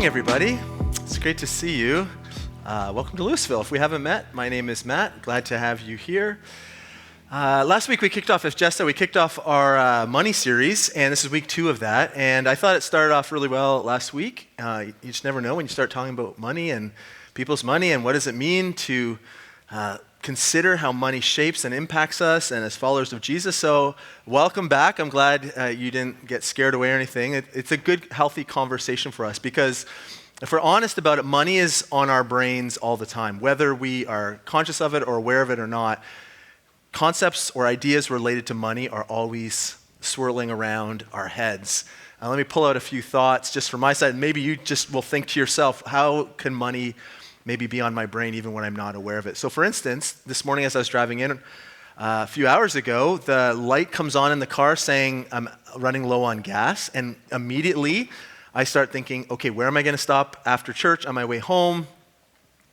morning, everybody. It's great to see you. Welcome to Lewisville. If we haven't met, my name is Matt. Glad to have you here. Last week we kicked off, as Jess said, we kicked off our money series, and this is week 2 of that. And I thought it started off really well last week. You just never know when you start talking about money and people's money and what does it mean to consider how money shapes and impacts us and as followers of Jesus. So welcome back. I'm glad you didn't get scared away or anything. It's a good, healthy conversation for us because if we're honest about it, money is on our brains all the time, whether we are conscious of it or aware of it or not. Concepts or ideas related to money are always swirling around our heads. Let me pull out a few thoughts just from my side. Maybe you just will think to yourself, how can money maybe be on my brain even when I'm not aware of it? So for instance, this morning as I was driving in a few hours ago, the light comes on in the car saying I'm running low on gas, and immediately I start thinking, okay, where am I going to stop after church on my way home?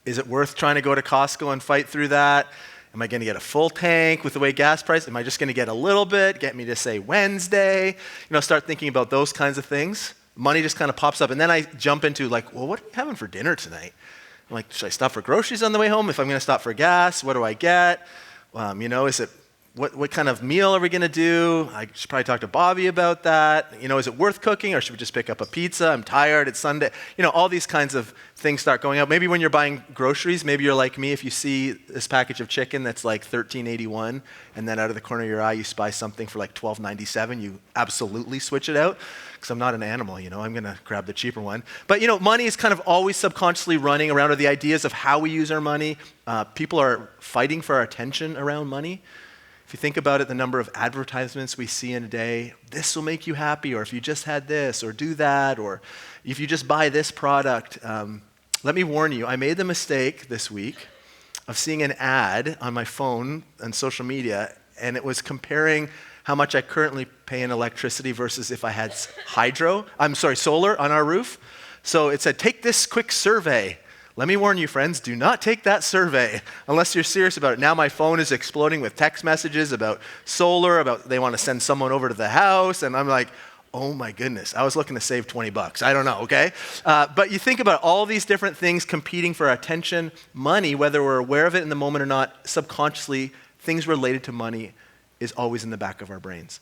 Is it worth trying to go to Costco and fight through that? Am I going to get a full tank with the way gas price? Am I just going to get a little bit, get me to say Wednesday? Start thinking about those kinds of things. Money just kind of pops up, and then I jump into like, well, what are we having for dinner tonight? I'm like, should I stop for groceries on the way home? If I'm going to stop for gas, what do I get? Is it what kind of meal are we going to do? I should probably talk to Bobby about that. Is it worth cooking, or should we just pick up a pizza? I'm tired. It's Sunday. All these kinds of things start going out. Maybe when you're buying groceries, maybe you're like me. If you see this package of chicken that's like $13.81, and then out of the corner of your eye you spy something for like $12.97, you absolutely switch it out. Because I'm not an animal, I'm going to grab the cheaper one. But, money is kind of always subconsciously running around, or the ideas of how we use our money. People are fighting for our attention around money. If you think about it, the number of advertisements we see in a day, this will make you happy, or if you just had this, or do that, or if you just buy this product. Let me warn you, I made the mistake this week of seeing an ad on my phone and social media, and it was comparing how much I currently pay in electricity versus if I had solar on our roof. So it said, take this quick survey. Let me warn you, friends, do not take that survey unless you're serious about it. Now my phone is exploding with text messages about solar, about they want to send someone over to the house, and I'm like, oh my goodness, I was looking to save $20. I don't know, okay? But you think about all these different things competing for our attention. Money, whether we're aware of it in the moment or not, subconsciously, things related to money is always in the back of our brains.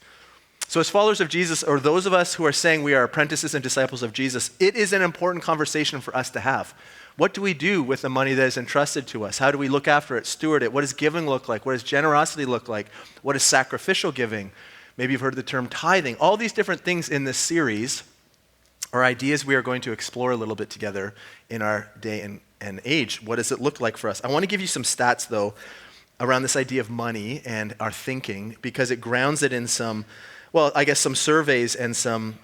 So as followers of Jesus, or those of us who are saying we are apprentices and disciples of Jesus, it is an important conversation for us to have. What do we do with the money that is entrusted to us? How do we look after it, steward it? What does giving look like? What does generosity look like? What is sacrificial giving? Maybe you've heard the term tithing. All these different things in this series are ideas we are going to explore a little bit together in our day and age. What does it look like for us? I want to give you some stats, though, around this idea of money and our thinking, because it grounds it in some surveys and some,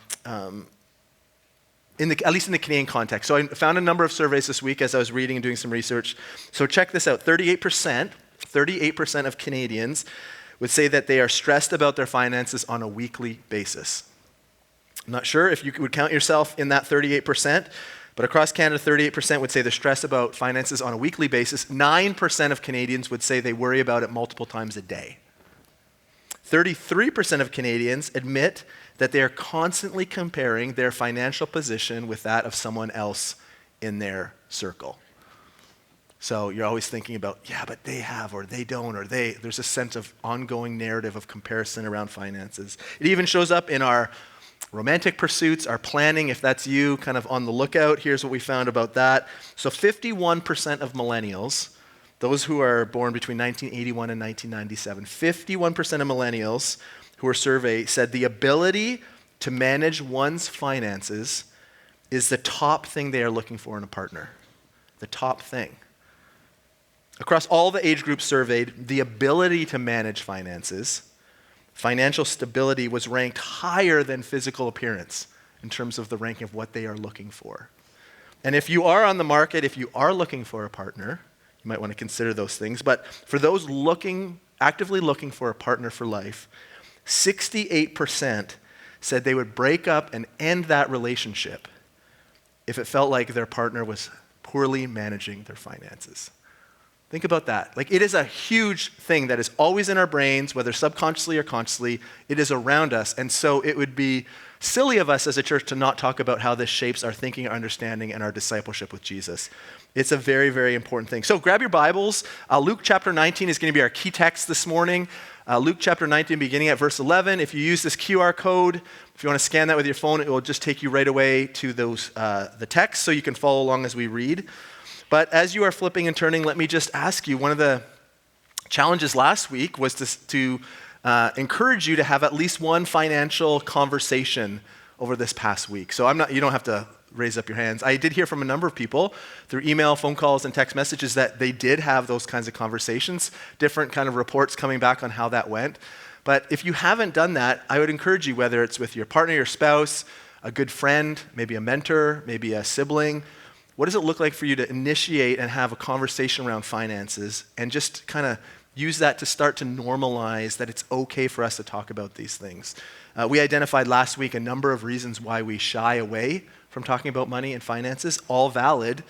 at least in the Canadian context. So I found a number of surveys this week as I was reading and doing some research. So check this out. 38% of Canadians would say that they are stressed about their finances on a weekly basis. I'm not sure if you would count yourself in that 38%, but across Canada, 38% would say they're stressed about finances on a weekly basis. 9% of Canadians would say they worry about it multiple times a day. 33% of Canadians admit that they are constantly comparing their financial position with that of someone else in their circle. So you're always thinking about, yeah, but they have, or they don't, or there's a sense of ongoing narrative of comparison around finances. It even shows up in our romantic pursuits, our planning, if that's you, kind of on the lookout. Here's what we found about that. So 51% of millennials, those who are born between 1981 and 1997, 51% of millennials who were surveyed said the ability to manage one's finances is the top thing they are looking for in a partner. The top thing. Across all the age groups surveyed, the ability to manage finances, financial stability was ranked higher than physical appearance in terms of the ranking of what they are looking for. And if you are on the market, if you are looking for a partner, you might want to consider those things. But for those actively looking for a partner for life, 68% said they would break up and end that relationship if it felt like their partner was poorly managing their finances. Think about that. It is a huge thing that is always in our brains, whether subconsciously or consciously. It is around us. And so it would be silly of us as a church to not talk about how this shapes our thinking, our understanding, and our discipleship with Jesus. It's a very, very important thing. So grab your Bibles. Luke chapter 19 is going to be our key text this morning. Luke chapter 19, beginning at verse 11. If you use this QR code, if you want to scan that with your phone, it will just take you right away to the text so you can follow along as we read. But as you are flipping and turning, let me just ask you, one of the challenges last week was to encourage you to have at least one financial conversation over this past week. So you don't have to raise up your hands. I did hear from a number of people through email, phone calls, and text messages that they did have those kinds of conversations, different kind of reports coming back on how that went. But if you haven't done that, I would encourage you, whether it's with your partner, your spouse, a good friend, maybe a mentor, maybe a sibling, what does it look like for you to initiate and have a conversation around finances and just kind of use that to start to normalize that it's okay for us to talk about these things? We identified last week a number of reasons why we shy away from talking about money and finances, all valid,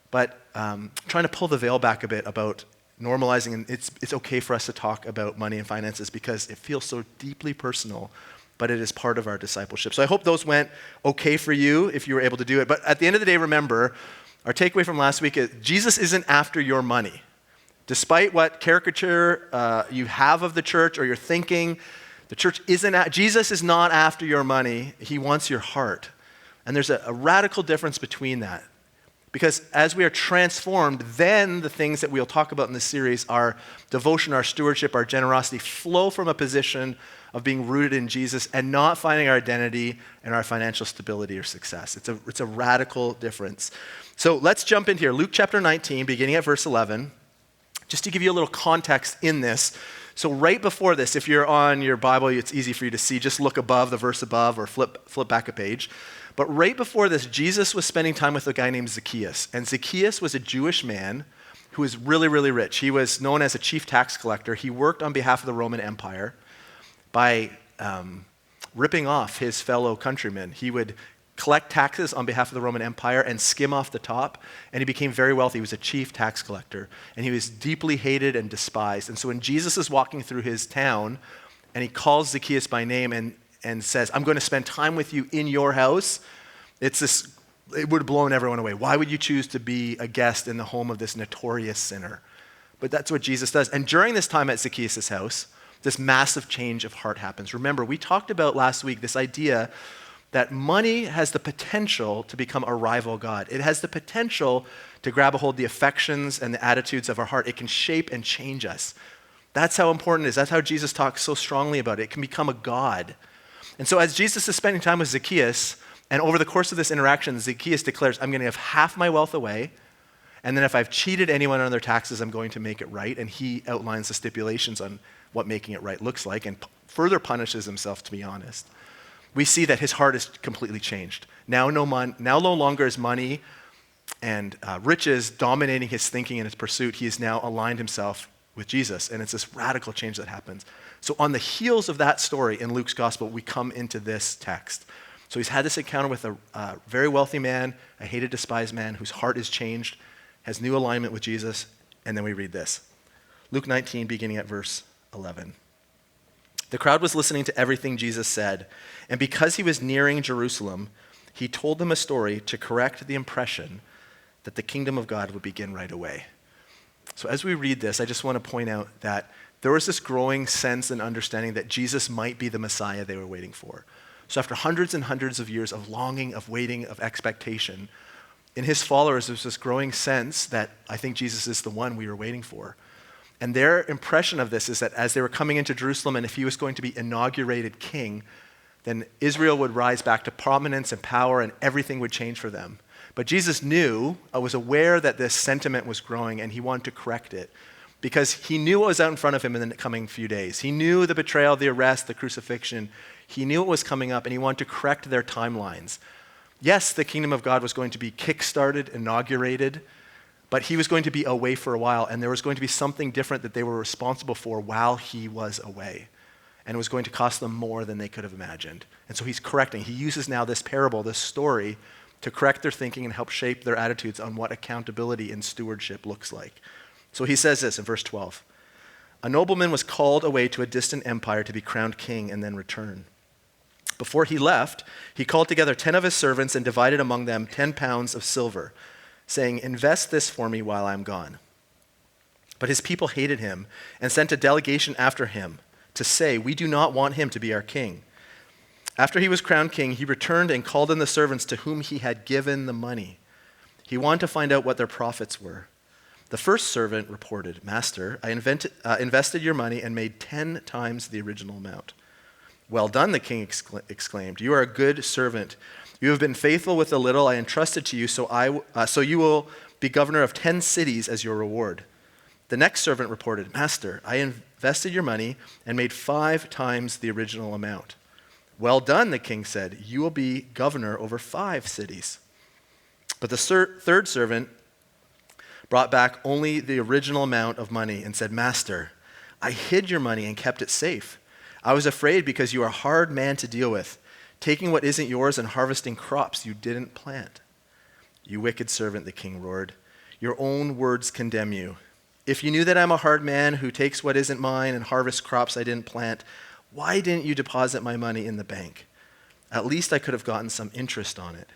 but trying to pull the veil back a bit about normalizing, and it's okay for us to talk about money and finances because it feels so deeply personal, but it is part of our discipleship. So I hope those went okay for you if you were able to do it. But at the end of the day, remember, our takeaway from last week is Jesus isn't after your money. Despite what caricature you have of the church or your thinking, Jesus is not after your money. He wants your heart. And there's a radical difference between that. Because as we are transformed, then the things that we'll talk about in this series, our devotion, our stewardship, our generosity, flow from a position of being rooted in Jesus and not finding our identity in our financial stability or success. It's a radical difference. So let's jump in here. Luke chapter 19, beginning at verse 11. Just to give you a little context in this. So right before this, if you're on your Bible, it's easy for you to see. Just look above, the verse above, or flip back a page. But right before this, Jesus was spending time with a guy named Zacchaeus. And Zacchaeus was a Jewish man who was really, really rich. He was known as a chief tax collector. He worked on behalf of the Roman Empire by ripping off his fellow countrymen. He would collect taxes on behalf of the Roman Empire and skim off the top, and he became very wealthy. He was a chief tax collector, and he was deeply hated and despised. And so when Jesus is walking through his town, and he calls Zacchaeus by name and says, I'm going to spend time with you in your house, it would have blown everyone away. Why would you choose to be a guest in the home of this notorious sinner? But that's what Jesus does. And during this time at Zacchaeus' house, this massive change of heart happens. Remember, we talked about last week this idea that money has the potential to become a rival God. It has the potential to grab a hold of the affections and the attitudes of our heart. It can shape and change us. That's how important it is. That's how Jesus talks so strongly about it. It can become a god. And so as Jesus is spending time with Zacchaeus, and over the course of this interaction, Zacchaeus declares, I'm going to give half my wealth away, and then if I've cheated anyone on their taxes, I'm going to make it right. And he outlines the stipulations on what making it right looks like and further punishes himself, to be honest. We see that his heart is completely changed. Now no longer is money and riches dominating his thinking and his pursuit. He has now aligned himself with Jesus, and it's this radical change that happens. So on the heels of that story in Luke's gospel, we come into this text. So he's had this encounter with a very wealthy man, a hated, despised man whose heart is changed, has new alignment with Jesus, and then we read this. Luke 19, beginning at verse 11. The crowd was listening to everything Jesus said, and because he was nearing Jerusalem, he told them a story to correct the impression that the kingdom of God would begin right away. So as we read this, I just want to point out that there was this growing sense and understanding that Jesus might be the Messiah they were waiting for. So after hundreds and hundreds of years of longing, of waiting, of expectation, in his followers there's this growing sense that I think Jesus is the one we were waiting for. And their impression of this is that as they were coming into Jerusalem, and if he was going to be inaugurated king, then Israel would rise back to prominence and power and everything would change for them. But Jesus was aware that this sentiment was growing, and he wanted to correct it because he knew what was out in front of him in the coming few days. He knew the betrayal, the arrest, the crucifixion. He knew what was coming up, and he wanted to correct their timelines. Yes, the kingdom of God was going to be kick-started, inaugurated, but he was going to be away for a while, and there was going to be something different that they were responsible for while he was away. And it was going to cost them more than they could have imagined. And so he's correcting. He uses now this parable, this story, to correct their thinking and help shape their attitudes on what accountability and stewardship looks like. So he says this in verse 12. A nobleman was called away to a distant empire to be crowned king and then return. Before he left, he called together 10 of his servants and divided among them 10 pounds of silver, saying, 'Invest this for me while I'm gone.' But his people hated him and sent a delegation after him to say, 'We do not want him to be our king.' After he was crowned king, he returned and called in the servants to whom he had given the money. He wanted to find out what their profits were. The first servant reported, 'Master, I invested your money and made 10 times the original amount.' 'Well done,' the king exclaimed. 'You are a good servant. You have been faithful with the little I entrusted to you, so you will be governor of 10 cities as your reward.' The next servant reported, 'Master, I invested your money and made 5 times the original amount.' 'Well done,' the king said. 'You will be governor over 5 cities.' But the third servant brought back only the original amount of money and said, 'Master, I hid your money and kept it safe. I was afraid because you are a hard man to deal with, taking what isn't yours and harvesting crops you didn't plant.' 'You wicked servant,' the king roared. 'Your own words condemn you. If you knew that I'm a hard man who takes what isn't mine and harvests crops I didn't plant, why didn't you deposit my money in the bank? At least I could have gotten some interest on it.'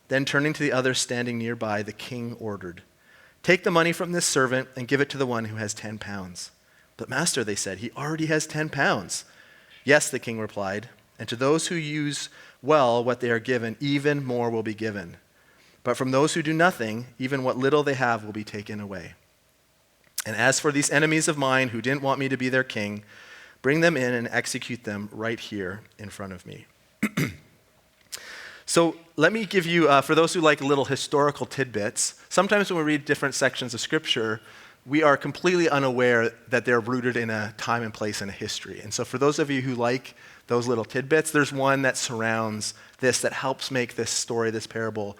Then turning to the others standing nearby, the king ordered, 'Take the money from this servant and give it to the one who has 10 pounds. 'But master,' they said, 'he already has 10 pounds. 'Yes,' the king replied, 'and to those who use well what they are given, even more will be given. But from those who do nothing, even what little they have will be taken away. And as for these enemies of mine who didn't want me to be their king, bring them in and execute them right here in front of me.'" So let me give you, for those who like little historical tidbits, sometimes when we read different sections of Scripture, we are completely unaware that they're rooted in a time and place and a history. And so for those of you who like those little tidbits, there's one that surrounds this that helps make this story, this parable,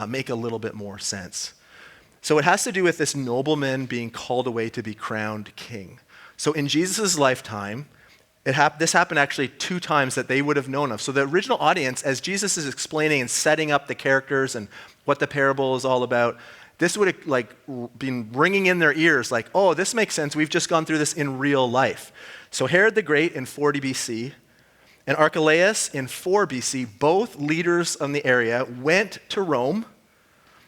make a little bit more sense. So it has to do with this nobleman being called away to be crowned king. So in Jesus' lifetime, this happened actually 2 times that they would have known of. So the original audience, as Jesus is explaining and setting up the characters and what the parable is all about, this would have been ringing in their ears like, oh, this makes sense. We've just gone through this in real life. So Herod the Great in 40 BC and Archelaus in 4 BC, both leaders in the area, went to Rome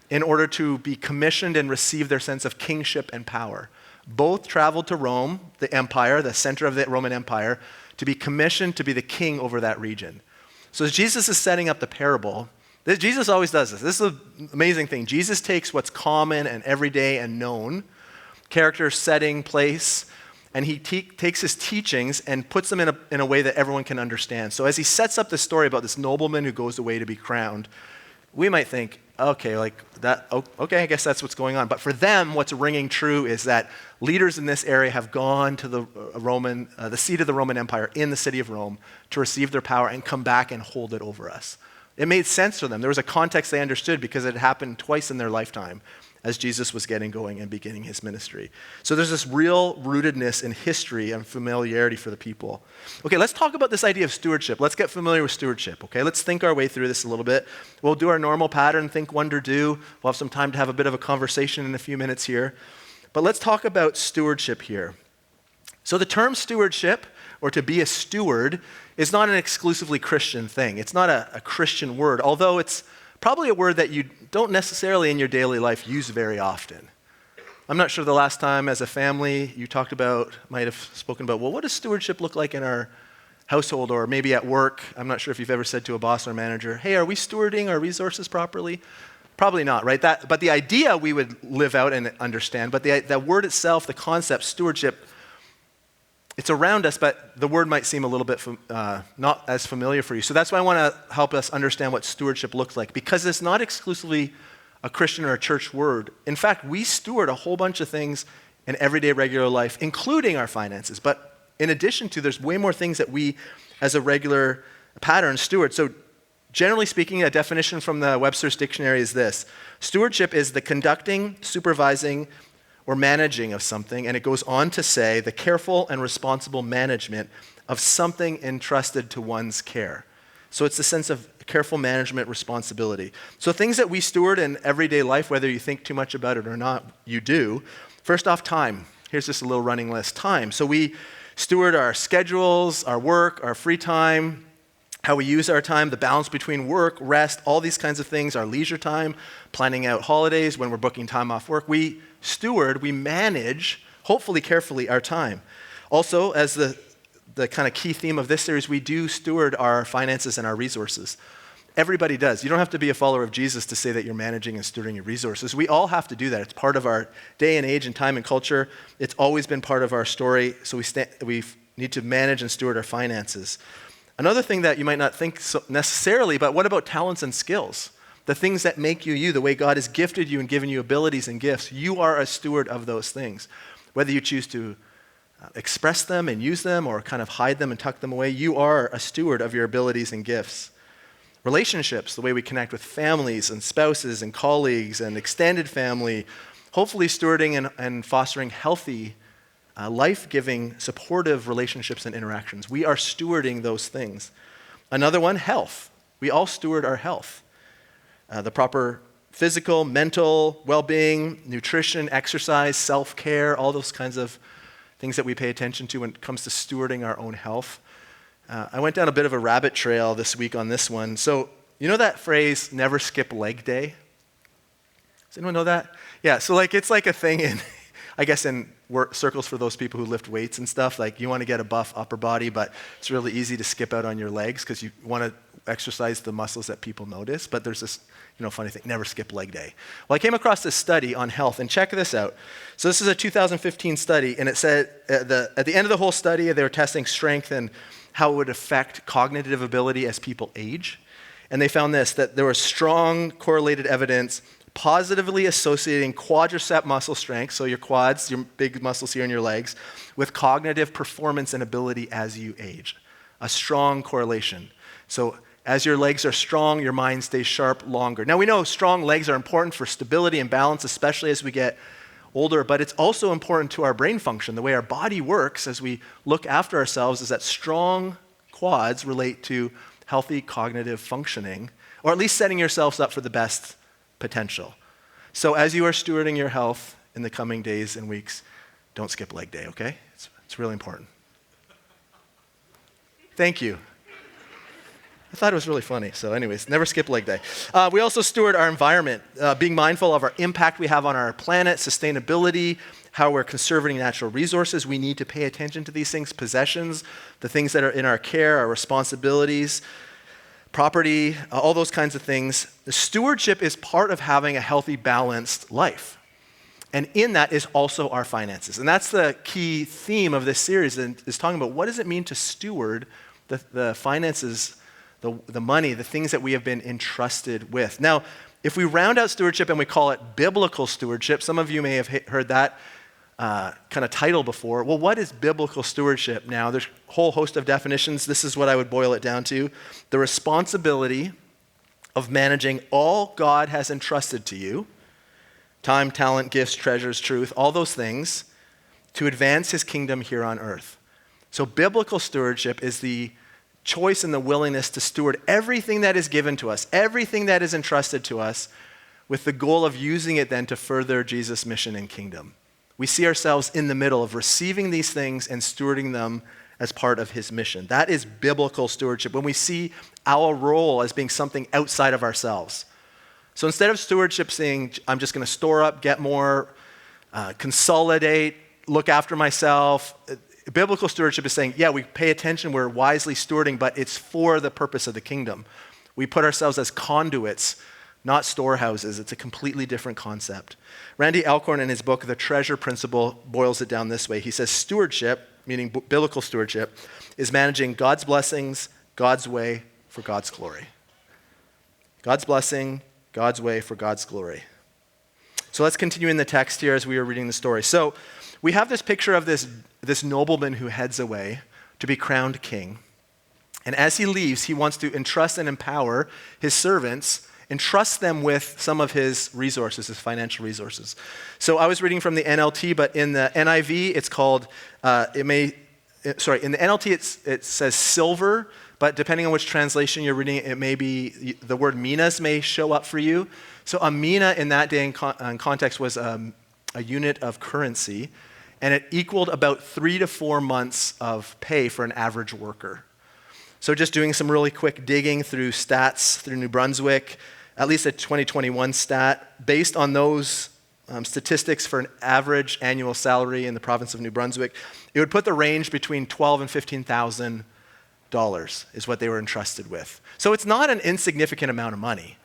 in order to be commissioned and receive their sense of kingship and power. Both traveled to Rome, the empire, the center of the Roman Empire, to be commissioned to be the king over that region. So as Jesus is setting up the parable, Jesus always does this. This is an amazing thing. Jesus takes what's common and everyday and known, character, setting, place, and he takes his teachings and puts them in a way that everyone can understand. So as he sets up the story about this nobleman who goes away to be crowned, we might think, okay, I guess that's what's going on. But for them, what's ringing true is that leaders in this area have gone to the seat of the Roman Empire in the city of Rome to receive their power and come back and hold it over us. It made sense for them. There was a context they understood because it had happened twice in their lifetime as Jesus was getting going and beginning his ministry. So there's this real rootedness in history and familiarity for the people. Okay, let's talk about this idea of stewardship. Let's get familiar with stewardship, okay? Let's think our way through this a little bit. We'll do our normal pattern, think, wonder, do. We'll have some time to have a bit of a conversation in a few minutes here. But let's talk about stewardship here. So the term stewardship, or to be a steward, is not an exclusively Christian thing. It's not a Christian word, although it's probably a word that you don't necessarily in your daily life use very often. I'm not sure the last time as a family you might have spoken about, well, what does stewardship look like in our household or maybe at work? I'm not sure if you've ever said to a boss or manager, hey, are we stewarding our resources properly? Probably not, right? But the idea we would live out and understand, but the word itself, the concept, stewardship, it's around us, but the word might seem a little bit not as familiar for you. So that's why I want to help us understand what stewardship looks like, because it's not exclusively a Christian or a church word. In fact, we steward a whole bunch of things in everyday regular life, including our finances. But in addition to, there's way more things that we, as a regular pattern, steward. So generally speaking, a definition from the Webster's Dictionary is this: stewardship is the conducting, supervising, or managing of something, and it goes on to say the careful and responsible management of something entrusted to one's care. So it's the sense of careful management responsibility. So things that we steward in everyday life, whether you think too much about it or not, you do. First off, time. Here's just a little running list. Time. So we steward our schedules, our work, our free time, how we use our time, the balance between work, rest, all these kinds of things, our leisure time, planning out holidays, when we're booking time off work. We steward, we manage, hopefully carefully, our time. Also, as the kind of key theme of this series, we do steward our finances and our resources. Everybody does. You don't have to be a follower of Jesus to say that you're managing and stewarding your resources. We all have to do that. It's part of our day and age and time and culture. It's always been part of our story, so we need to manage and steward our finances. Another thing that you might not think so necessarily, but what about talents and skills? The things that make you you, the way God has gifted you and given you abilities and gifts, you are a steward of those things. Whether you choose to express them and use them or kind of hide them and tuck them away, you are a steward of your abilities and gifts. Relationships, the way we connect with families and spouses and colleagues and extended family, hopefully stewarding and fostering healthy, life-giving, supportive relationships and interactions. We are stewarding those things. Another one, health. We all steward our health. The proper physical, mental well-being, nutrition, exercise, self-care, all those kinds of things that we pay attention to when it comes to stewarding our own health. I went down a bit of a rabbit trail this week on this one. So, you know that phrase, never skip leg day? Does anyone know that? Yeah, so it's like a thing in, I guess in work circles for those people who lift weights and stuff. Like you want to get a buff upper body, but it's really easy to skip out on your legs because you want to exercise the muscles that people notice. But there's this, funny thing, never skip leg day. Well, I came across this study on health, and check this out. So this is a 2015 study, and it said at the end of the whole study, they were testing strength and how it would affect cognitive ability as people age. And they found this, that there was strong correlated evidence positively associating quadricep muscle strength, so your quads, your big muscles here in your legs, with cognitive performance and ability as you age. A strong correlation. So as your legs are strong, your mind stays sharp longer. Now we know strong legs are important for stability and balance, especially as we get older, but it's also important to our brain function. The way our body works as we look after ourselves is that strong quads relate to healthy cognitive functioning, or at least setting yourselves up for the best potential. So as you are stewarding your health in the coming days and weeks, don't skip leg day, okay? It's really important. Thank you. I thought it was really funny. So anyways, never skip leg day. We also steward our environment, being mindful of our impact we have on our planet, sustainability, how we're conserving natural resources. We need to pay attention to these things, possessions, the things that are in our care, our responsibilities, property, all those kinds of things. The stewardship is part of having a healthy, balanced life. And in that is also our finances. And that's the key theme of this series, is talking about what does it mean to steward the finances, the money, the things that we have been entrusted with. Now, if we round out stewardship and we call it biblical stewardship, some of you may have heard that kind of title before. Well, what is biblical stewardship? Now, there's a whole host of definitions. This is what I would boil it down to. The responsibility of managing all God has entrusted to you, time, talent, gifts, treasures, truth, all those things, to advance his kingdom here on earth. So biblical stewardship is the choice and the willingness to steward everything that is given to us, everything that is entrusted to us, with the goal of using it then to further Jesus' mission and kingdom. We see ourselves in the middle of receiving these things and stewarding them as part of his mission. That is biblical stewardship, when we see our role as being something outside of ourselves. So instead of stewardship saying, I'm just going to store up, get more, consolidate, look after myself, biblical stewardship is saying, yeah, we pay attention, we're wisely stewarding, but it's for the purpose of the kingdom. We put ourselves as conduits, not storehouses. It's a completely different concept. Randy Alcorn, in his book, The Treasure Principle, boils it down this way. He says stewardship, meaning biblical stewardship, is managing God's blessings, God's way, for God's glory. God's blessing, God's way, for God's glory. So let's continue in the text here as we are reading the story. So we have this picture of this nobleman who heads away to be crowned king. And as he leaves, he wants to entrust and empower his servants, entrust them with some of his resources, his financial resources. So I was reading from the NLT, but in the NIV, it's called, in the NLT it says silver, but depending on which translation you're reading, it may be, the word minas may show up for you. So a mina in that day in context was a unit of currency, and it equaled about 3 to 4 months of pay for an average worker. So just doing some really quick digging through stats through New Brunswick, at least a 2021 stat, based on those statistics for an average annual salary in the province of New Brunswick, it would put the range between $12,000 and $15,000 is what they were entrusted with. So it's not an insignificant amount of money.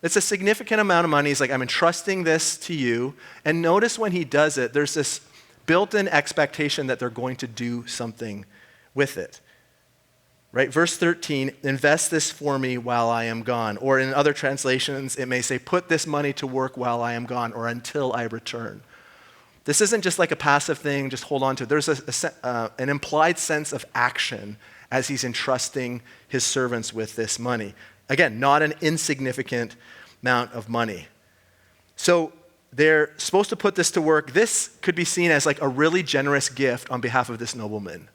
It's a significant amount of money. He's like, I'm entrusting this to you. And notice when he does it, there's this built-in expectation that they're going to do something with it. Right? Verse 13, invest this for me while I am gone. Or in other translations, it may say, put this money to work while I am gone or until I return. This isn't just like a passive thing, just hold on to it. There's an implied sense of action as he's entrusting his servants with this money. Again, not an insignificant amount of money. So they're supposed to put this to work. This could be seen as like a really generous gift on behalf of this nobleman.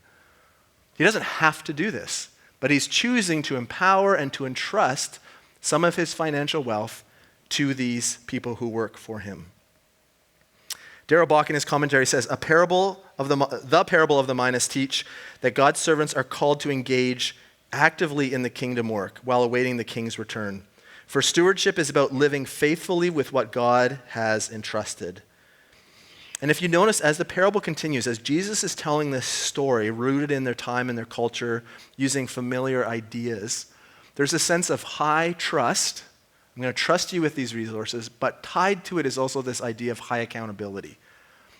He doesn't have to do this, but he's choosing to empower and to entrust some of his financial wealth to these people who work for him. Darrell Bock in his commentary says, the parable of the minas teach that God's servants are called to engage actively in the kingdom work while awaiting the king's return. For stewardship is about living faithfully with what God has entrusted. And if you notice, as the parable continues, as Jesus is telling this story rooted in their time and their culture, using familiar ideas, there's a sense of high trust. I'm going to trust you with these resources, but tied to it is also this idea of high accountability.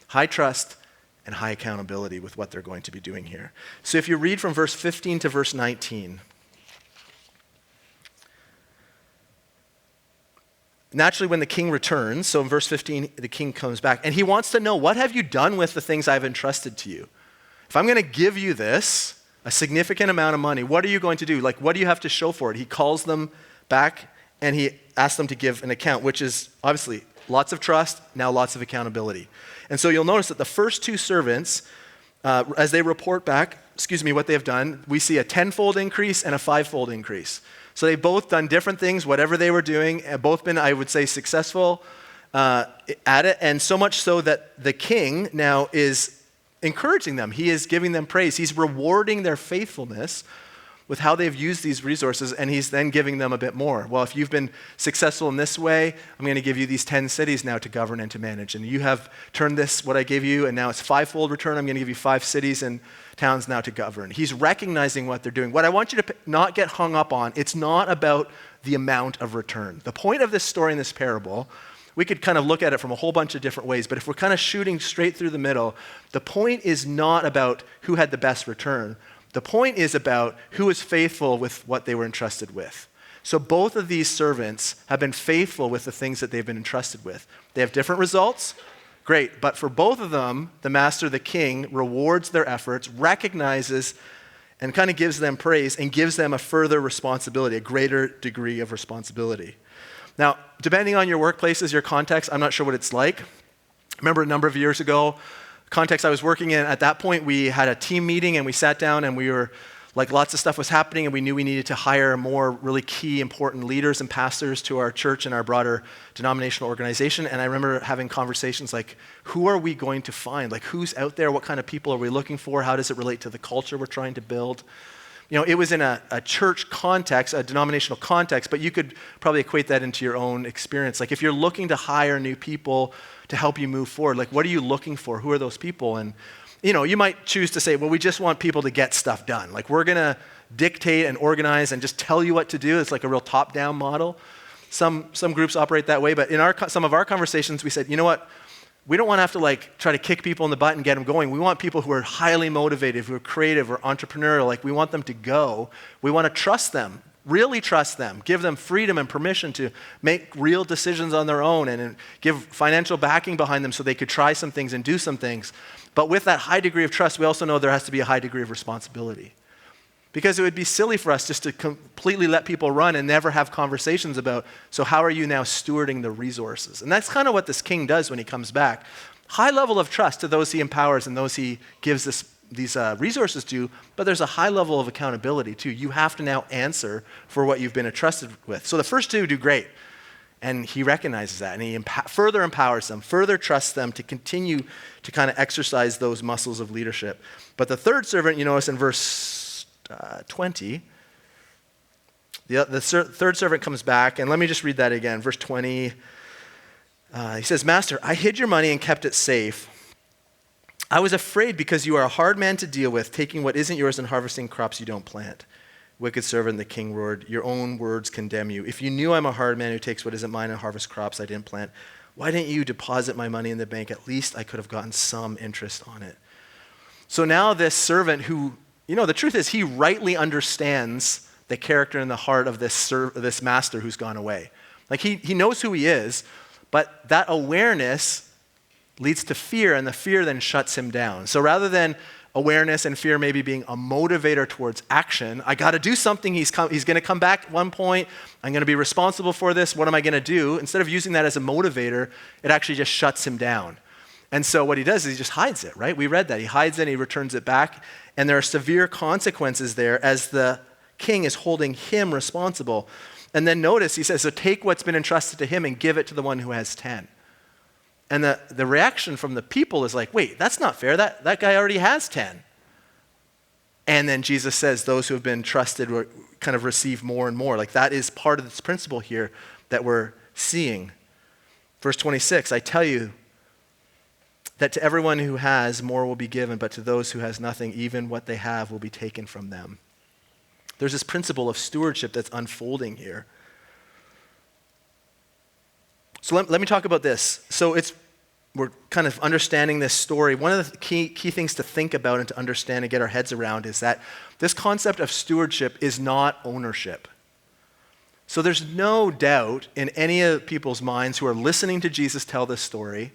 High trust and high accountability with what they're going to be doing here. So if you read from verse 15 to verse 19, naturally, when the king returns, so in verse 15, the king comes back, and he wants to know, what have you done with the things I've entrusted to you? If I'm going to give you this, a significant amount of money, what are you going to do? Like, what do you have to show for it? He calls them back, and he asks them to give an account, which is obviously lots of trust, now lots of accountability. And so you'll notice that the first two servants, as they report back, what they have done, we see a 10-fold increase and a 5-fold increase. So they've both done different things, whatever they were doing, and both been, I would say, successful at it, and so much so that the king now is encouraging them. He is giving them praise. He's rewarding their faithfulness with how they've used these resources, and he's then giving them a bit more. Well, if you've been successful in this way, I'm going to give you these 10 cities now to govern and to manage. And you have turned this, what I gave you, and now it's 5-fold return. I'm going to give you 5 cities and towns now to govern. He's recognizing what they're doing. What I want you to not get hung up on, it's not about the amount of return. The point of this story in this parable, we could kind of look at it from a whole bunch of different ways, but if we're kind of shooting straight through the middle, the point is not about who had the best return. The point is about who is faithful with what they were entrusted with. So both of these servants have been faithful with the things that they've been entrusted with. They have different results, great, but for both of them, the master, the king, rewards their efforts, recognizes, and kind of gives them praise and gives them a further responsibility, a greater degree of responsibility. Now, depending on your workplaces, your context, I'm not sure what it's like. I remember a number of years ago, context I was working in, at that point we had a team meeting and we sat down and we were like lots of stuff was happening and we knew we needed to hire more really key important leaders and pastors to our church and our broader denominational organization. And I remember having conversations like, who are we going to find? Like, who's out there? What kind of people are we looking for? How does it relate to the culture we're trying to build? You know, it was in a church context, a denominational context, but you could probably equate that into your own experience. Like if you're looking to hire new people to help you move forward, like what are you looking for? Who are those people? And you know, you might choose to say, well, we just want people to get stuff done. Like we're going to dictate and organize and just tell you what to do. It's like a real top-down model. Some groups operate that way, but in some of our conversations, we said, you know what? We don't want to have to like try to kick people in the butt and get them going. We want people who are highly motivated, who are creative or entrepreneurial. Like we want them to go. We want to trust them, really trust them, give them freedom and permission to make real decisions on their own and give financial backing behind them so they could try some things and do some things. But with that high degree of trust, we also know there has to be a high degree of responsibility. Because it would be silly for us just to completely let people run and never have conversations about, so how are you now stewarding the resources? And that's kind of what this king does when he comes back. High level of trust to those he empowers and those he gives these resources to, but there's a high level of accountability too. You have to now answer for what you've been entrusted with. So the first two do great, and he recognizes that, and he further empowers them, further trusts them to continue to kind of exercise those muscles of leadership. But the third servant, you notice in verse 20, Third servant comes back, and let me just read that again. Verse 20, he says, "Master, I hid your money and kept it safe. I was afraid because you are a hard man to deal with, taking what isn't yours and harvesting crops you don't plant." Wicked servant, the king roared, "Your own words condemn you. If you knew I'm a hard man who takes what isn't mine and harvests crops I didn't plant, why didn't you deposit my money in the bank? At least I could have gotten some interest on it." So now this servant who, the truth is he rightly understands the character and the heart of this master who's gone away. Like he knows who he is, but that awareness leads to fear, and the fear then shuts him down. So rather than awareness and fear maybe being a motivator towards action, I got to do something, he's going to come back at one point, I'm going to be responsible for this, what am I going to do? Instead of using that as a motivator, it actually just shuts him down. And so what he does is he just hides it, right? We read that. He hides it and he returns it back, and there are severe consequences there as the king is holding him responsible. And then notice, he says, so take what's been entrusted to him and give it to the one who has 10. And the reaction from the people is like, wait, that's not fair. That guy already has 10. And then Jesus says those who have been trusted will kind of receive more and more. Like that is part of this principle here that we're seeing. Verse 26, I tell you that to everyone who has, more will be given, but to those who has nothing, even what they have will be taken from them. There's this principle of stewardship that's unfolding here. So let me talk about this. So we're kind of understanding this story. One of the key things to think about and to understand and get our heads around is that this concept of stewardship is not ownership. So there's no doubt in any of people's minds who are listening to Jesus tell this story,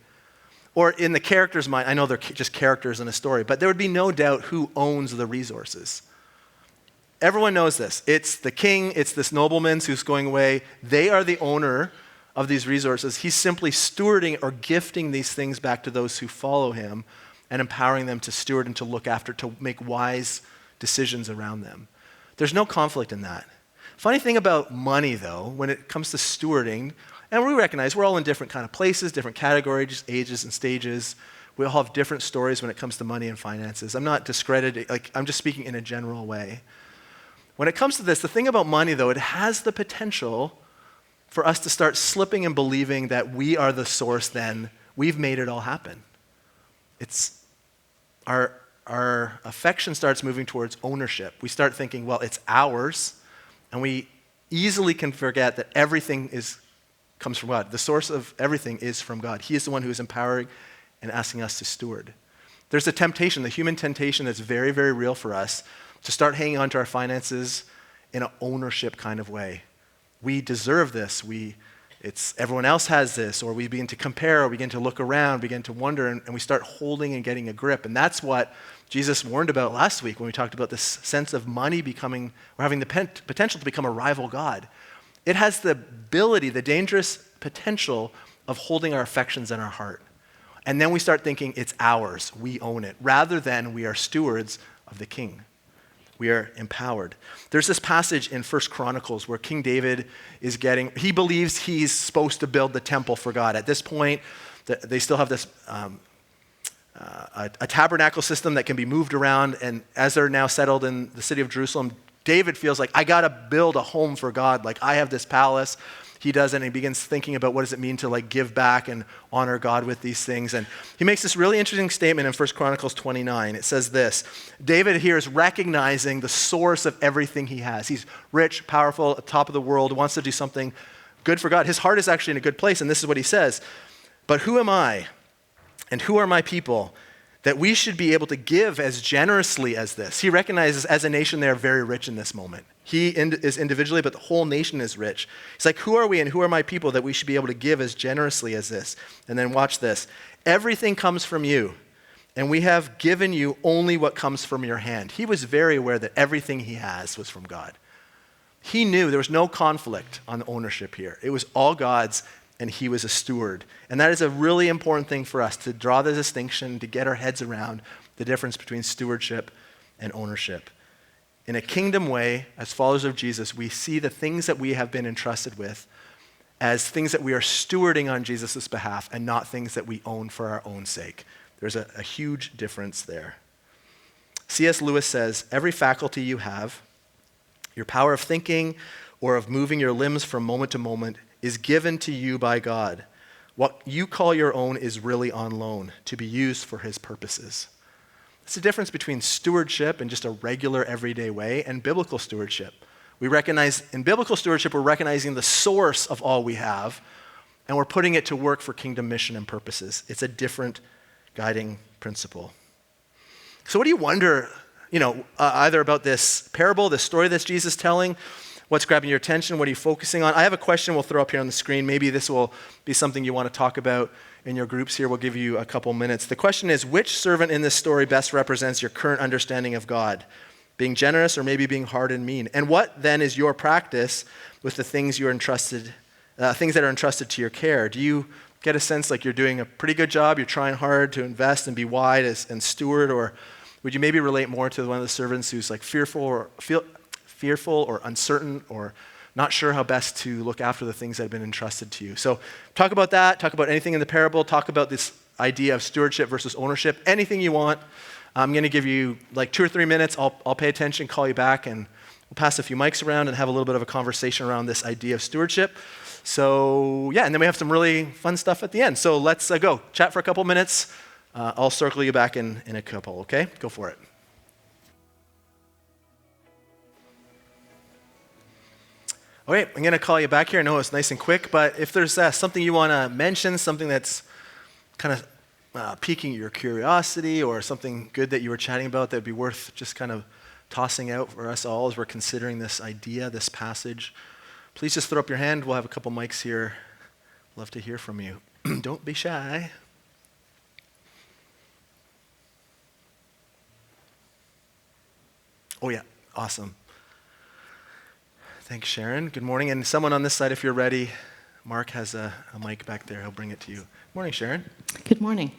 or in the character's mind, I know they're just characters in a story, but there would be no doubt who owns the resources. Everyone knows this. It's the king, it's this nobleman who's going away. They are the owner of these resources. He's simply stewarding or gifting these things back to those who follow him and empowering them to steward and to look after, to make wise decisions around them. There's no conflict in that. Funny thing about money, though, when it comes to stewarding, and we recognize we're all in different kind of places, different categories, ages and stages. We all have different stories when it comes to money and finances. I'm not discrediting, I'm just speaking in a general way. When it comes to this, the thing about money, though, it has the potential for us to start slipping and believing that we are the source, then we've made it all happen. It's our affection starts moving towards ownership. We start thinking, well, it's ours, and we easily can forget that everything comes from God. The source of everything is from God. He is the one who is empowering and asking us to steward. There's a temptation, the human temptation that's very, very real for us, to start hanging on to our finances in an ownership kind of way. We deserve this. Everyone else has this, or we begin to compare, or we begin to look around, begin to wonder, and we start holding and getting a grip. And that's what Jesus warned about last week when we talked about this sense of money having the potential to become a rival God. It has the ability, the dangerous potential of holding our affections in our heart. And then we start thinking it's ours, we own it, rather than we are stewards of the King. We are empowered. There's this passage in 1 Chronicles where King David he believes he's supposed to build the temple for God. At this point, they still have this a tabernacle system that can be moved around, and as they're now settled in the city of Jerusalem, David feels like, I got to build a home for God. Like, I have this palace. He doesn't, and he begins thinking about what does it mean to give back and honor God with these things. And he makes this really interesting statement in 1 Chronicles 29. It says this: David here is recognizing the source of everything he has. He's rich, powerful, at the top of the world, wants to do something good for God. His heart is actually in a good place, and this is what he says: but who am I and who are my people that we should be able to give as generously as this? He recognizes as a nation they are very rich in this moment. He is individually, but the whole nation is rich. He's like, who are we and who are my people that we should be able to give as generously as this? And then watch this. Everything comes from you, and we have given you only what comes from your hand. He was very aware that everything he has was from God. He knew there was no conflict on ownership here. It was all God's, and he was a steward. And that is a really important thing for us, to draw the distinction, to get our heads around the difference between stewardship and ownership. In a kingdom way, as followers of Jesus, we see the things that we have been entrusted with as things that we are stewarding on Jesus' behalf, and not things that we own for our own sake. There's a huge difference there. C.S. Lewis says, every faculty you have, your power of thinking or of moving your limbs from moment to moment is given to you by God. What you call your own is really on loan to be used for his purposes. It's the difference between stewardship in just a regular, everyday way and biblical stewardship. We recognize, in biblical stewardship, we're recognizing the source of all we have, and we're putting it to work for kingdom mission and purposes. It's a different guiding principle. So what do you wonder, either about this parable, this story that's Jesus telling? What's grabbing your attention? What are you focusing on? I have a question we'll throw up here on the screen. Maybe this will be something you want to talk about in your groups here. We'll give you a couple minutes. The question is, which servant in this story best represents your current understanding of God? Being generous or maybe being hard and mean? And what then is your practice with the things things that are entrusted to your care? Do you get a sense like you're doing a pretty good job, you're trying hard to invest and be wise and steward, or would you maybe relate more to one of the servants who's like fearful or uncertain or not sure how best to look after the things that have been entrusted to you? So talk about that, talk about anything in the parable, talk about this idea of stewardship versus ownership, anything you want. I'm going to give you like 2 or 3 minutes. I'll pay attention, call you back, and we'll pass a few mics around and have a little bit of a conversation around this idea of stewardship. So yeah, and then we have some really fun stuff at the end. So let's go. Chat for a couple minutes. I'll circle you back in a couple, okay? Go for it. All right, I'm going to call you back here. I know it's nice and quick, but if there's something you want to mention, something that's kind of piquing your curiosity or something good that you were chatting about that'd be worth just kind of tossing out for us all as we're considering this idea, this passage, please just throw up your hand. We'll have a couple mics here. Love to hear from you. Don't be shy. Oh yeah, awesome. Thanks, Sharon. Good morning. And someone on this side, if you're ready, Mark has a mic back there. He'll bring it to you. Morning, Sharon. Good morning.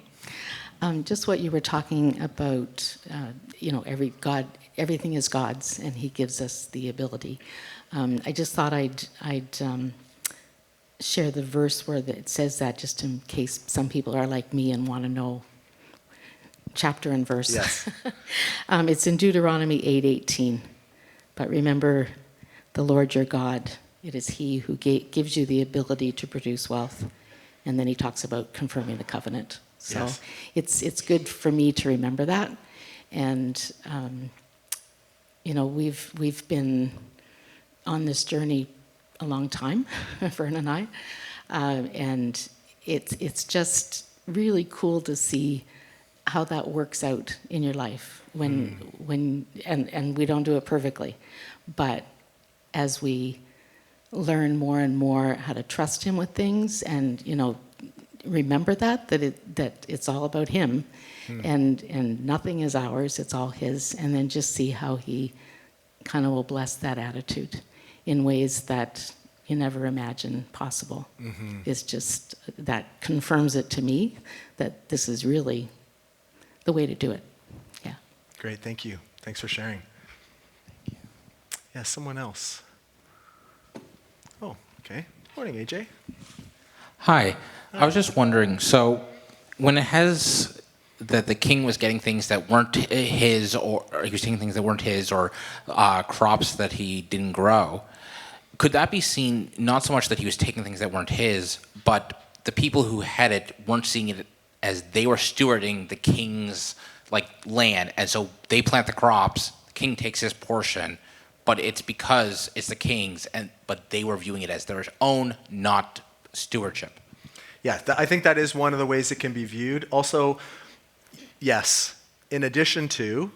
Just what you were talking about, everything is God's, and he gives us the ability. I just thought I'd share the verse where it says that, just in case some people are like me and want to know chapter and verse. Yes. It's in Deuteronomy 8:18. But remember the Lord your God. It is he who gives you the ability to produce wealth. And then he talks about confirming the covenant. So yes. It's good for me to remember that. And, we've been on this journey a long time, Vern and I. And it's just really cool to see how that works out in your life when we don't do it perfectly. But as we learn more and more how to trust him with things and, remember that it's all about him and nothing is ours, it's all his, and then just see how he kind of will bless that attitude in ways that you never imagined possible. Mm-hmm. It's just, that confirms it to me that this is really the way to do it. Yeah. Great, thank you. Thanks for sharing. Yeah, someone else. Oh, okay. Morning, AJ. Hi. I was just wondering, so when it has that the king was getting things that weren't his, or he was taking things that weren't his, or crops that he didn't grow, could that be seen not so much that he was taking things that weren't his, but the people who had it weren't seeing it as they were stewarding the king's land, and so they plant the crops, the king takes his portion, but it's because it's the king's, but they were viewing it as their own, not stewardship. Yeah, I think that is one of the ways it can be viewed. Also, yes, in addition to,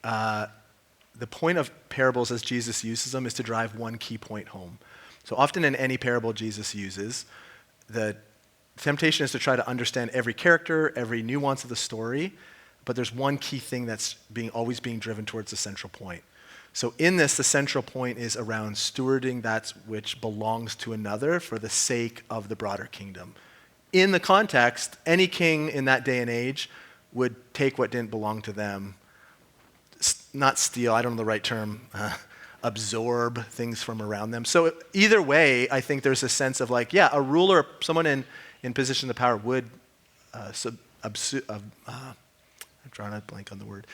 the point of parables as Jesus uses them is to drive one key point home. So often in any parable Jesus uses, the temptation is to try to understand every character, every nuance of the story, but there's one key thing that's always being driven towards the central point. So in this, the central point is around stewarding that which belongs to another for the sake of the broader kingdom. In the context, any king in that day and age would take what didn't belong to them, not steal, I don't know the right term, absorb things from around them. So either way, I think there's a sense of a ruler, someone in position of power would, I'm drawing a blank on the word,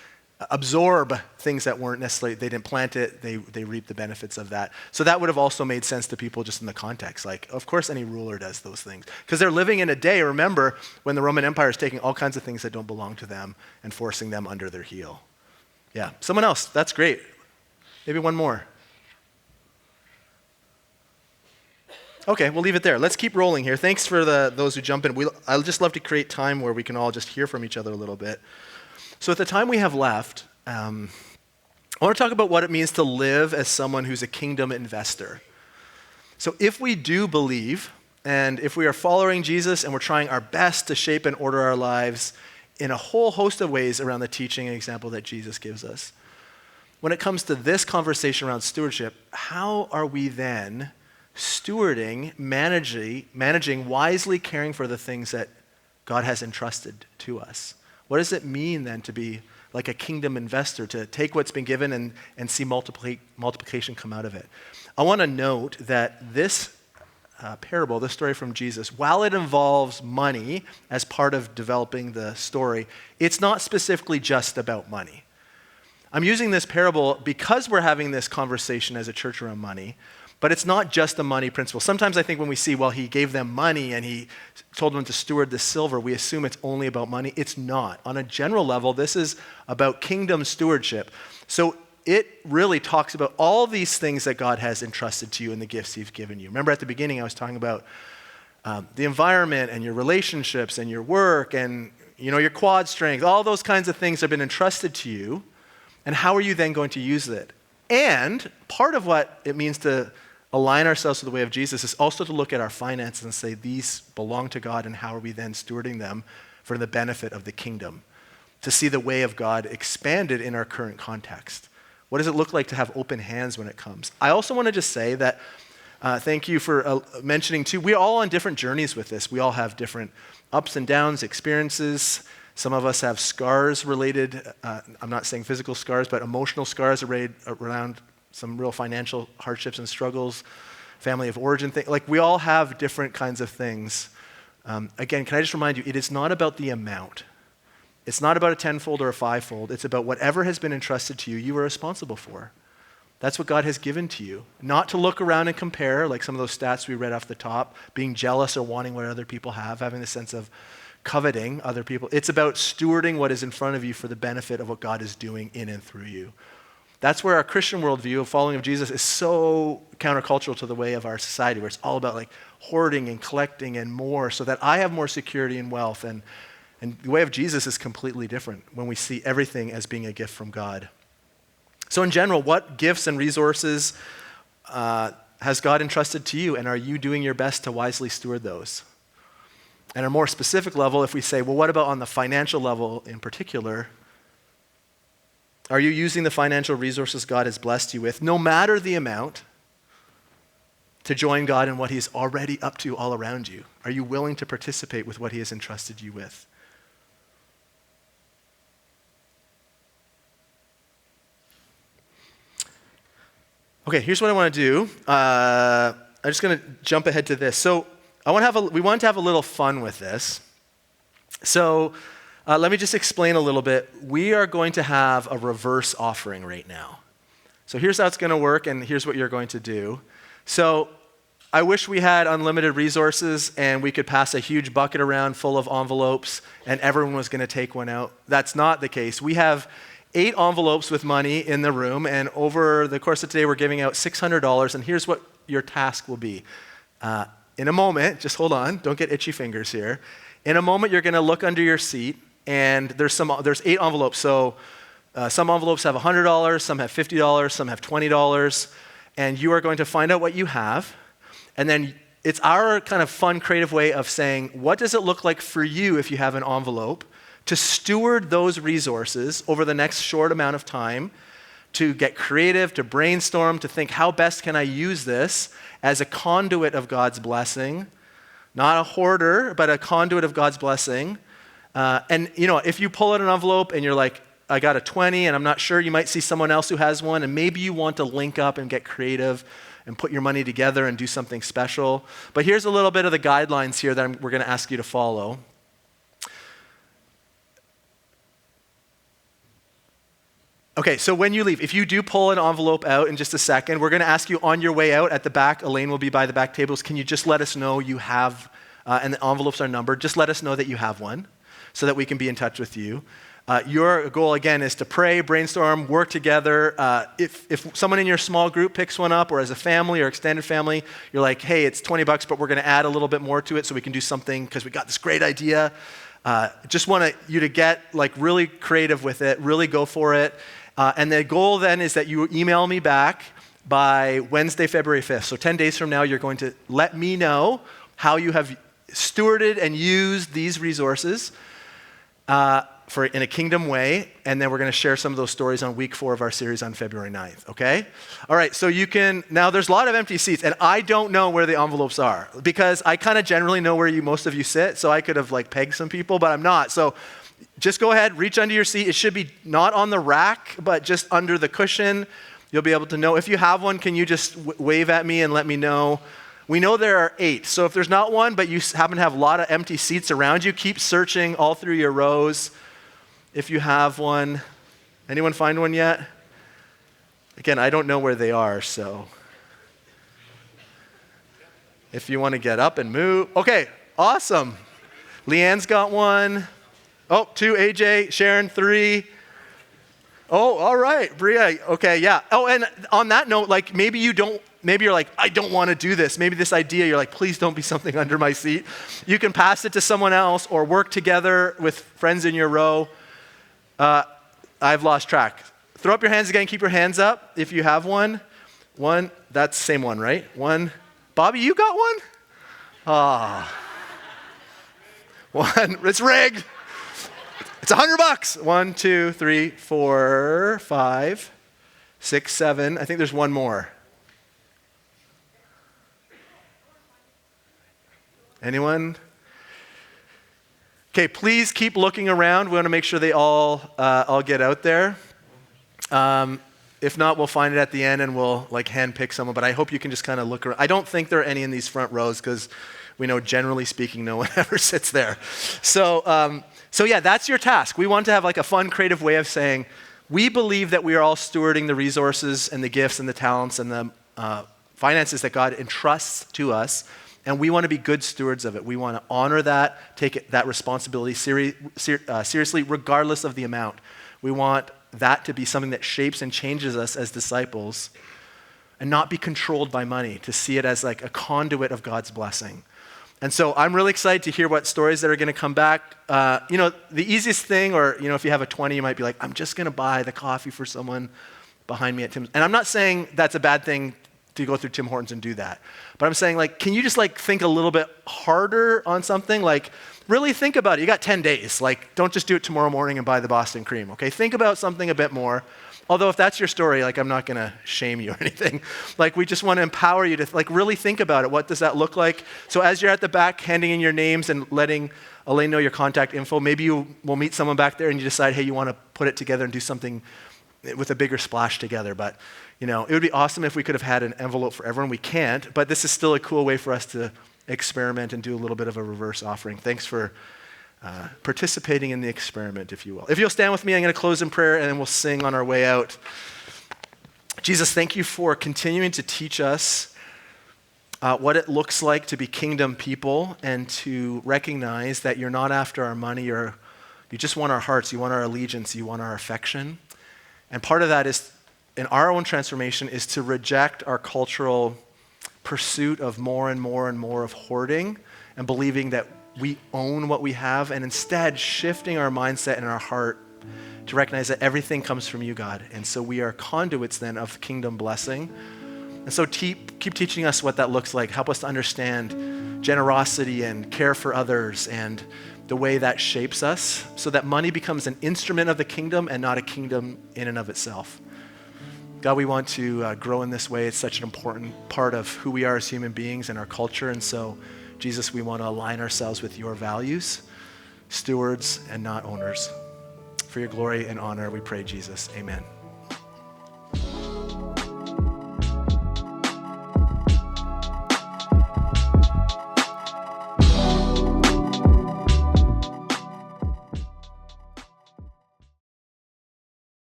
absorb things that weren't necessarily, they didn't plant it, they reap the benefits of that. So that would have also made sense to people just in the context. Like, of course any ruler does those things. Because they're living in a day, remember, when the Roman Empire is taking all kinds of things that don't belong to them and forcing them under their heel. Yeah, someone else, that's great. Maybe one more. Okay, we'll leave it there. Let's keep rolling here. Thanks for those who jump in. I'd just love to create time where we can all just hear from each other a little bit. So at the time we have left, I want to talk about what it means to live as someone who's a kingdom investor. So if we do believe, and if we are following Jesus and we're trying our best to shape and order our lives in a whole host of ways around the teaching and example that Jesus gives us, when it comes to this conversation around stewardship, how are we then stewarding, managing, wisely caring for the things that God has entrusted to us? What does it mean then to be like a kingdom investor, to take what's been given and see multiplication come out of it? I want to note that this parable, this story from Jesus, while it involves money as part of developing the story, it's not specifically just about money. I'm using this parable because we're having this conversation as a church around money, but it's not just a money principle. Sometimes I think when we see, well, he gave them money and he told them to steward the silver, we assume it's only about money. It's not. On a general level, this is about kingdom stewardship. So it really talks about all these things that God has entrusted to you and the gifts he's given you. Remember at the beginning I was talking about the environment and your relationships and your work and your quad strength. All those kinds of things have been entrusted to you. And how are you then going to use it? And part of what it means to align ourselves to the way of Jesus is also to look at our finances and say, these belong to God, and how are we then stewarding them for the benefit of the kingdom? To see the way of God expanded in our current context. What does it look like to have open hands when it comes? I also want to just say that, thank you for mentioning too, we're all on different journeys with this. We all have different ups and downs, experiences. Some of us have scars related, I'm not saying physical scars, but emotional scars around some real financial hardships and struggles, family of origin thing. Like, we all have different kinds of things. Again, can I just remind you, it is not about the amount. It's not about a tenfold or a fivefold. It's about whatever has been entrusted to you, you are responsible for. That's what God has given to you. Not to look around and compare, like some of those stats we read off the top, being jealous or wanting what other people have, having the sense of coveting other people. It's about stewarding what is in front of you for the benefit of what God is doing in and through you. That's where our Christian worldview of following of Jesus is so countercultural to the way of our society, where it's all about like hoarding and collecting and more so that I have more security and wealth. And the way of Jesus is completely different when we see everything as being a gift from God. So in general, what gifts and resources has God entrusted to you, and are you doing your best to wisely steward those? And on a more specific level, if we say, well, what about on the financial level in particular? Are you using the financial resources God has blessed you with, no matter the amount, to join God in what he's already up to all around you? Are you willing to participate with what he has entrusted you with? Okay, here's what I want to do. I'm just going to jump ahead to this. So we want to have a little fun with this. So let me just explain a little bit. We are going to have a reverse offering right now. So here's how it's going to work, and here's what you're going to do. So I wish we had unlimited resources and we could pass a huge bucket around full of envelopes and everyone was going to take one out. That's not the case. We have 8 envelopes with money in the room, and over the course of today, we're giving out $600, and here's what your task will be. In a moment, just hold on, don't get itchy fingers here. In a moment, you're going to look under your seat, and there's 8 envelopes. So some envelopes have $100, some have $50, some have $20, and you are going to find out what you have, and then it's our kind of fun, creative way of saying, what does it look like for you if you have an envelope to steward those resources over the next short amount of time, to get creative, to brainstorm, to think, how best can I use this as a conduit of God's blessing? Not a hoarder, but a conduit of God's blessing. And if you pull out an envelope and you're like, I got a 20 and I'm not sure, you might see someone else who has one, and maybe you want to link up and get creative and put your money together and do something special. But here's a little bit of the guidelines here that we're going to ask you to follow. Okay, so when you leave, if you do pull an envelope out in just a second, we're going to ask you on your way out at the back. Elaine will be by the back tables. Can you just let us know you have, and the envelopes are numbered, just let us know that you have one so that we can be in touch with you. Your goal, again, is to pray, brainstorm, work together. If someone in your small group picks one up, or as a family or extended family, you're like, hey, it's $20, but we're going to add a little bit more to it so we can do something because we got this great idea. Just want you to get like really creative with it, really go for it. And the goal then is that you email me back by Wednesday, February 5th. So 10 days from now, you're going to let me know how you have stewarded and used these resources in a kingdom way. And then we're going to share some of those stories on week 4 of our series on February 9th, okay? All right, so now there's a lot of empty seats, and I don't know where the envelopes are because I kind of generally know where most of you sit, so I could have like pegged some people, but I'm not. So just go ahead, reach under your seat. It should be not on the rack, but just under the cushion. You'll be able to know. If you have one, can you just wave at me and let me know? We know there are 8. So if there's not one, but you happen to have a lot of empty seats around you, keep searching all through your rows. If you have one. Anyone find one yet? Again, I don't know where they are, so if you want to get up and move. Okay, awesome. Leanne's got one. Oh, 2, AJ, Sharon, 3. Oh, all right, Bria, okay, yeah. Oh, and on that note, like maybe you're like, I don't want to do this. Maybe this idea, you're like, please don't be something under my seat. You can pass it to someone else or work together with friends in your row. I've lost track. Throw up your hands again, keep your hands up if you have one. One, that's the same one, right? One. Bobby, you got one? Ah. One, it's rigged. It's $100. 1, 2, 3, 4, 5, 6, 7. I think there's one more. Anyone? Okay, please keep looking around. We want to make sure they all get out there. If not, we'll find it at the end and we'll like hand pick someone. But I hope you can just kind of look around. I don't think there are any in these front rows because we know, generally speaking, no one ever sits there. So yeah, that's your task. We want to have like a fun, creative way of saying, we believe that we are all stewarding the resources and the gifts and the talents and the finances that God entrusts to us, and we want to be good stewards of it. We want to honor that, take that responsibility seriously, regardless of the amount. We want that to be something that shapes and changes us as disciples and not be controlled by money, to see it as like a conduit of God's blessing. And so I'm really excited to hear what stories that are going to come back. The easiest thing, or if you have a 20, you might be like, I'm just going to buy the coffee for someone behind me at Tim's. And I'm not saying that's a bad thing to go through Tim Hortons and do that. But I'm saying, like, can you just like think a little bit harder on something? Like, really think about it. You got 10 days. Like, don't just do it tomorrow morning and buy the Boston cream, okay? Think about something a bit more. Although if that's your story, like, I'm not going to shame you or anything. Like, we just want to empower you to like really think about it. What does that look like? So as you're at the back handing in your names and letting Elaine know your contact info, maybe you will meet someone back there and you decide, hey, you want to put it together and do something with a bigger splash together. But, it would be awesome if we could have had an envelope for everyone. We can't, but this is still a cool way for us to experiment and do a little bit of a reverse offering. Thanks for participating in the experiment, if you will. If you'll stand with me, I'm going to close in prayer and then we'll sing on our way out. Jesus, thank you for continuing to teach us what it looks like to be kingdom people and to recognize that you're not after our money, or you just want our hearts, you want our allegiance, you want our affection. And part of that is, in our own transformation, is to reject our cultural pursuit of more and more and more of hoarding and believing that we own what we have, and instead shifting our mindset and our heart to recognize that everything comes from you, God. And so we are conduits then of kingdom blessing. And so keep teaching us what that looks like. Help us to understand generosity and care for others and the way that shapes us so that money becomes an instrument of the kingdom and not a kingdom in and of itself. God, we want to grow in this way. It's such an important part of who we are as human beings and our culture. And so, Jesus, we want to align ourselves with your values, stewards and not owners. For your glory and honor, we pray, Jesus. Amen.